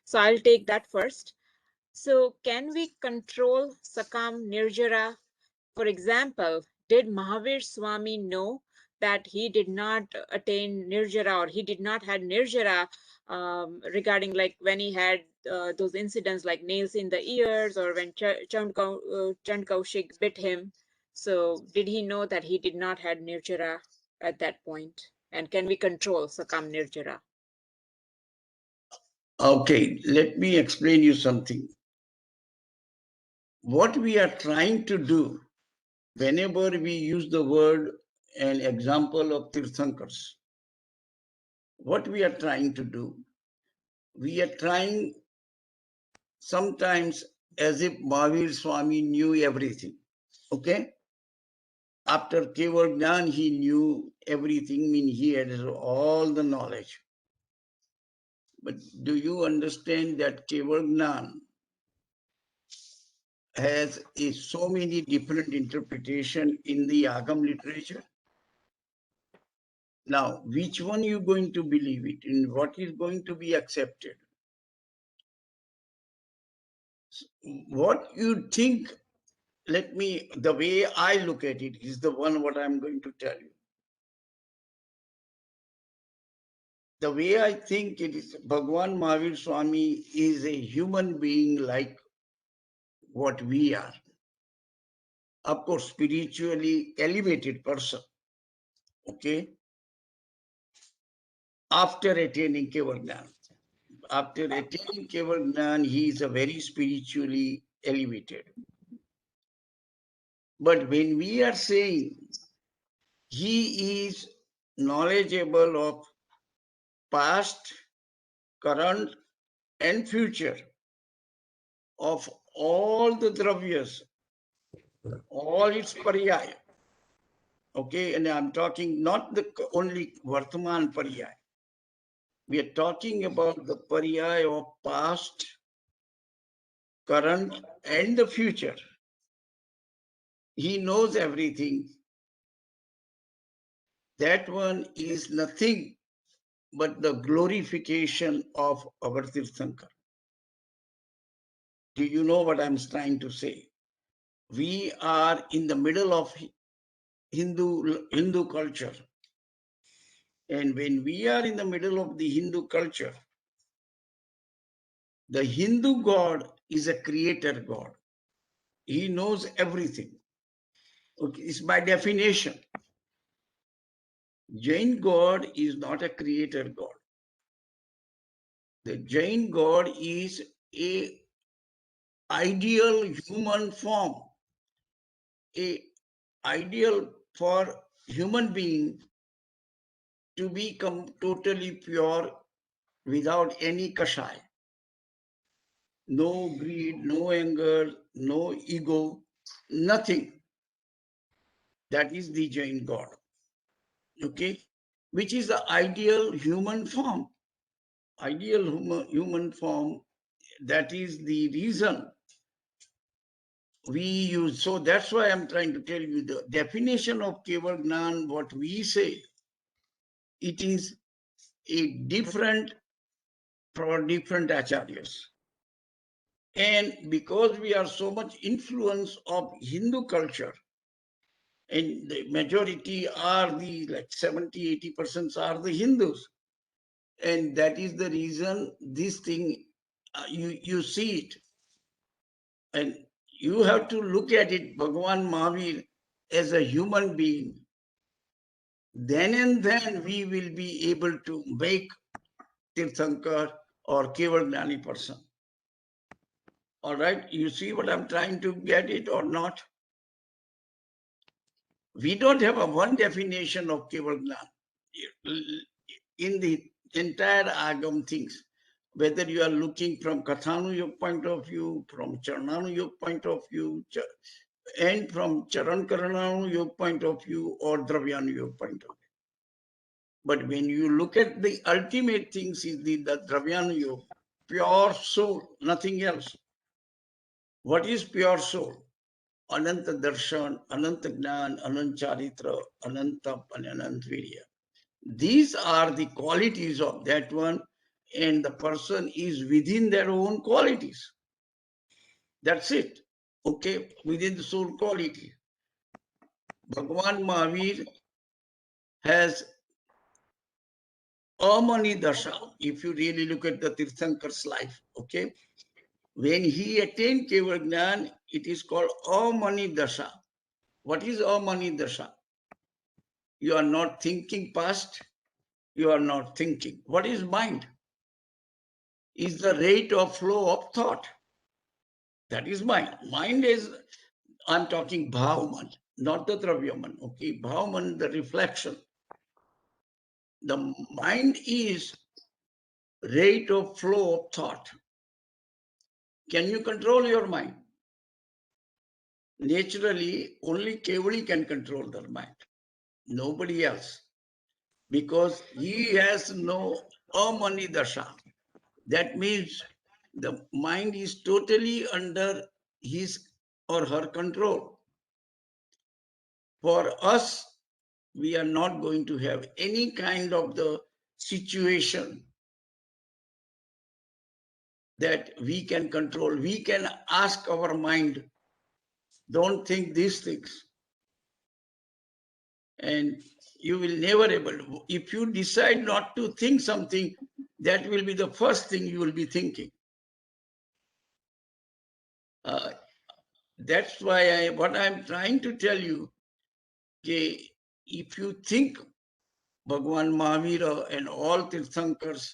So I'll take that first. So can we control Sakaam Nirjara? For example, did Mahavir Swami know that he did not attain Nirjara, or he did not had Nirjara regarding like when he had those incidents like nails in the ears, or when Chand Kaushik bit him? So did he know that he did not had Nirjara at that point? And can we control Sakaam Nirjara? Okay, let me explain you something. What we are trying to do, whenever we use the word an example of Tirthankars, what we are trying to do, we are trying sometimes as if Mahavir Swami knew everything. Okay? After Keval Gnan, he knew everything, mean he had all the knowledge. But do you understand that Keval Gnan has so many different interpretation in the Agam literature? Now, which one you going to believe it in? What is going to be accepted? What you think, the way I look at it is the one what I'm going to tell you. The way I think it is, Bhagwan Mahavir Swami is a human being like what we are. Of course, spiritually elevated person. Okay? After attaining Keval Gnan. After attaining Keval Gnan, he is a very spiritually elevated. But when we are saying he is knowledgeable of past, current, and future of all the dravyas, all its pariyaya. Okay, and I'm talking not the only Vartaman pariyaya. We are talking about the pariyaya of past, current, and the future. He knows everything. That one is nothing but the glorification of our Tirthankar. Do you know what I'm trying to say? We are in the middle of Hindu culture. And when we are in the middle of the Hindu culture, the Hindu God is a creator God. He knows everything. Okay, it's by definition. Jain God is not a creator God. The Jain God is a ideal human form, a ideal for human being to become totally pure without any kashai. No greed, no anger, no ego, nothing. That is the Jain God. Okay? Which is the ideal human form. Ideal human form, that is the reason we use. So that's why I'm trying to tell you the definition of Keval Gnan, what we say, it is a different for different acharyas. And because we are so much influence of Hindu culture, and the majority are the like 70–80% are the Hindus. And that is the reason this thing, you see it. And you have to look at it, Bhagavan Mahavir, as a human being. Then and then we will be able to make Tirthankar or Keval Gnani person. All right, you see what I'm trying to get it or not? We don't have a one definition of Keval Gnan. In the entire Agam things, whether you are looking from Kathanu Yog point of view, from Charnanu Yog point of view, and from Charan Karananu Yog point of view, or Dravyanu Yog point of view. But when you look at the ultimate things, is the Dravyanu Yog, pure soul, nothing else. What is pure soul? Ananta Darshan, Ananta Gnan, Anant Charitra, Anantap, and Anant Virya. These are the qualities of that one, and the person is within their own qualities. That's it. Okay, within the soul quality. Bhagavan Mahavir has Amani Dasha, if you really look at the Tirthankar's life, okay? When he attained Keval Gnan, it is called Amani Dasha. What is Amani Dasha? You are not thinking past, you are not thinking. What is mind? Is the rate of flow of thought. That is mind. Mind is, I'm talking Bhavaman, not the Dravyaman, okay? Bhavaman, the reflection. The mind is rate of flow of thought. Can you control your mind? Naturally, only Kevali can control their mind, nobody else, because he has no Amani Dasha. That means the mind is totally under his or her control. For us, we are not going to have any kind of the situation that we can control. We can ask our mind, don't think these things. And you will never able to. If you decide not to think something, that will be the first thing you will be thinking. That's why what I'm trying to tell you, okay, if you think Bhagwan Mahavira and all Tirthankars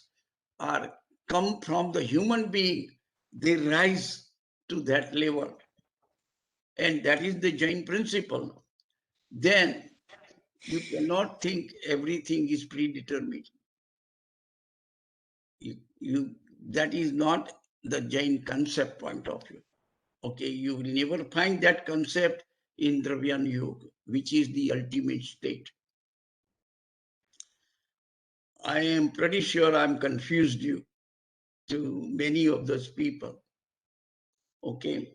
are come from the human being, they rise to that level. And that is the Jain principle. Then you cannot think everything is predetermined. That is not the Jain concept point of view. Okay, you will never find that concept in Dravyan Yoga, which is the ultimate state. I am pretty sure I'm confused you to many of those people. Okay,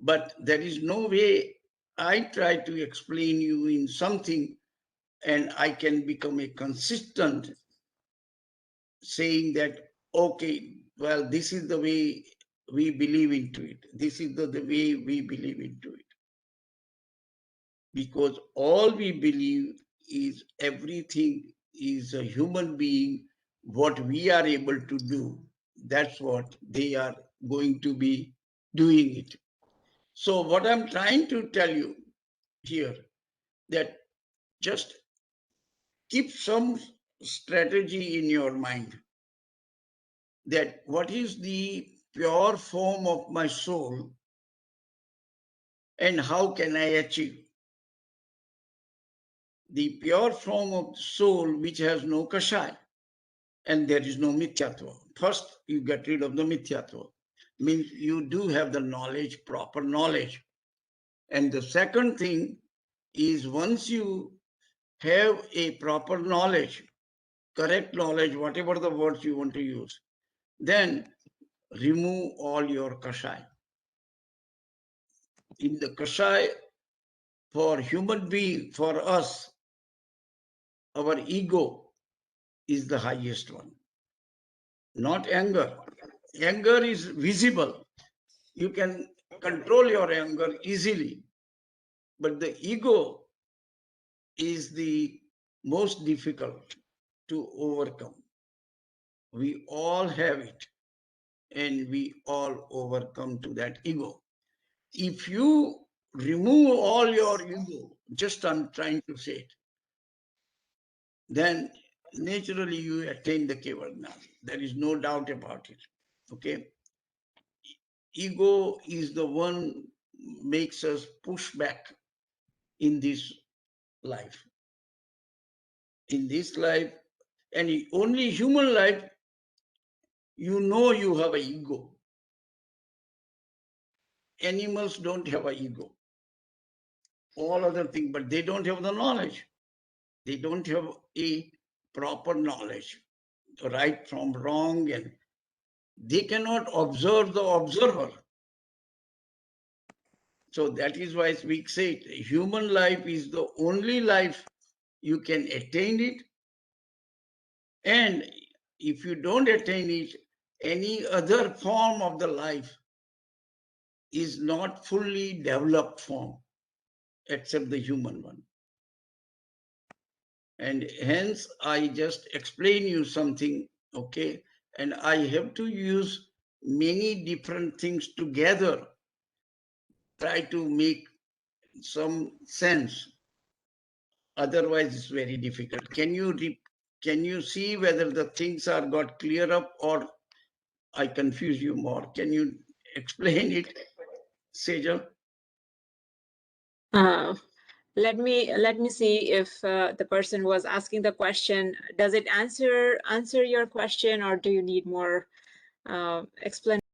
but there is no way I try to explain you in something and I can become a consistent saying that, okay, well, this is the way we believe into it. This is the way we believe into it. Because all we believe is everything is a human being. What we are able to do, that's what they are going to be doing it. So what I'm trying to tell you here, that just keep some strategy in your mind, that what is the pure form of my soul and how can I achieve the pure form of the soul which has no kashaya and there is no mithyatva. First, you get rid of the mithyatva. Means you do have the knowledge, proper knowledge. And the second thing is once you have a proper knowledge, correct knowledge, whatever the words you want to use, then remove all your kashaya. In the kashaya, for human being, for us, our ego is the highest one. Not anger. Anger is visible. You can control your anger easily. But the ego is the most difficult to overcome. We all have it and we all overcome to that ego. If you remove all your ego, just I'm trying to say it, then naturally you attain the Kevalgnan. There is no doubt about it. Okay? Ego is the one makes us push back in this life. In this life, and only human life, you know you have an ego. Animals don't have an ego. All other things, but they don't have the knowledge. They don't have a proper knowledge, right from wrong, and they cannot observe the observer. So that is why we say human life is the only life you can attain it. And if you don't attain it, any other form of the life is not fully developed form except the human one. And hence I just explain you something, okay? And I have to use many different things together, try to make some sense. Otherwise it's very difficult. Can you see whether the things are got clear up, or I confuse you more? Can you explain it, Sejal? Let me see if the person was asking the question, does it answer your question, or do you need more explanation?